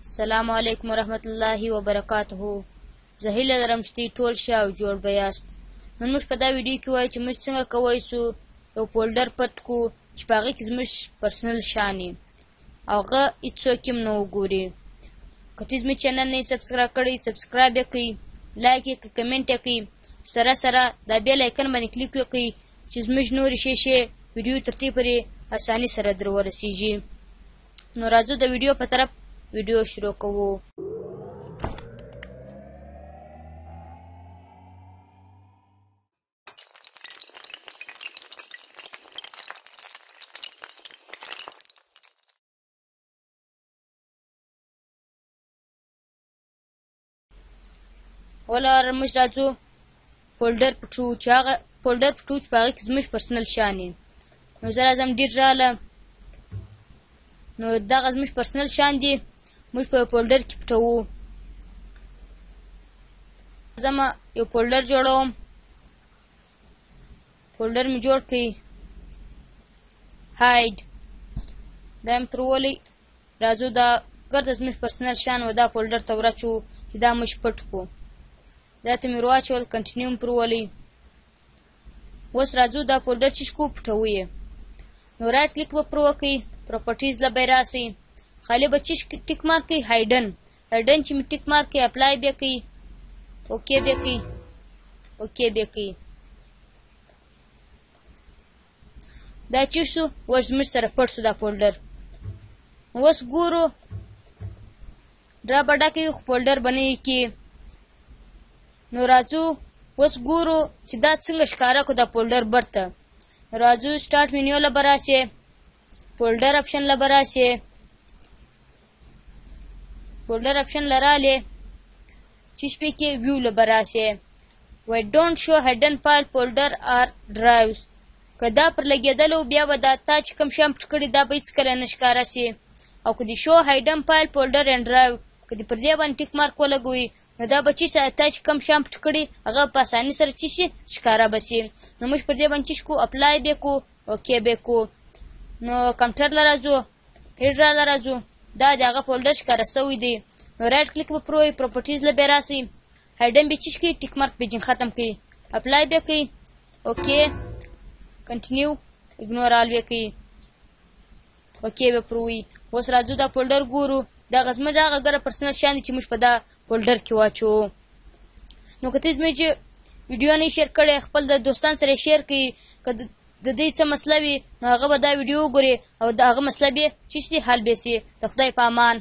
السلام علیکم ورحمت الله وبرکاته. زه هیله لرم چې ټول ښه او جوړ به یاست. نن موږ په دا ویډیو کې وایو چې موږ څنګه کولی شو یو فولډر پټ کړو چې په هغې کې زموږ پرسنل شیان وي او هغه هېڅوک هم نه وګوري. که ته زموږ چینل نه یې سبسکرایب کړی سبسکرایب یې کړئ، لایک یې کړئ، کمنټ یې کړئ، سره دا بیل آیکن باندې کلیک وکړئ چې زموږ نورې ښې ویډیو تر دې پورې اساني سره در ورسیږي. نو راځو د ویډیو په طرف ویډیو شروع کوو. ولر موږ راځو فولډر پټو چې هغه فولډر پټو چې په هغې کې زموږ پرسنل شیان وي. نو زه راځم ډېر راله، نو دغه زموږ پرسنل شیان دي موږ په یو فولډر کې پټوو. زه یو فولډر جوړوم، فولډر مې جوړ کړئ، هاید دا مې پرولئ. راځو دا ګرده زموږ پرسنل شیان و دا فولډر ته ورچو چې دا موږ پټ کړو. دا ته مې ورواچول، کنټینیو مې پرولئ. اوس راځو دا فولډر چې شکو پټوو یې. نو رایټ کلیک به پر وکړئ، پراپرټیز له به یې راسئ، خالي به ټیک مارک کړئ، هایډن چې مې ټیک مارک کړئ اپلای بیا کړئ، اوکې بیا کړئ، اوکې بیا کړئ. دا چې شو اوس زموږ سره پټ شو دا فولډر. اوس ګورو ډرا به ډکوي خو فولډر به نه یې کړي. نو راځو اوس ګورو چې دا څنګه ښکاره کړو دا فولډر برته. راځو سټارټ مینیو له به راسې، فولډر اپشن له به راسې، فولډر اپشن له رالې چې شپې کې ویو له به راسې. وای ډونټ شو هیډن فایل فولډر آر ډرایوز. که دا پر لګېدلو بیا به دا تا چې کوم شیان پټ کړي دا به هېڅکله نه ښکاره سي. او که دې شو هایډن فایل فولډر اینډ ډرایو که دې پر دې باندې ټیک مارک ولګوي نو دا به چې تا چې کوم شیان پټ کړي هغه په اساني سره چې شي ښکاره به سي. نو موږ پر دې باندې چې کړو اپلای به یې کړو، اوکې به یې کړو. نو کمپیوټر له راځو، هیډرا له راځو، دا د هغه فولډر ښکاره سوی دی. نو رایټ کلیک به پروئ، پراپرټیز له بیا راسئ، هایډن به چې کړئ، ټیک مارک به ختم کړئ، اپلای به کړئ، اوکې کنټینیو اګنور آل به کړئ، اوکې به پروئ. اوس راځو دا فولډر ګورو، دغه زموږ هغه ګره پرسنل شیان دي چې موږ په دا فولډر کې واچوو. نو که ته زموږ ویډیو نه شیر کړی خپل د دوستان سره شیر کړئ. که د دې څه مسله وي نو هغه به دا ویډیو وګوري او د هغه مسله به چې سي حل به سي. د خدای په امان.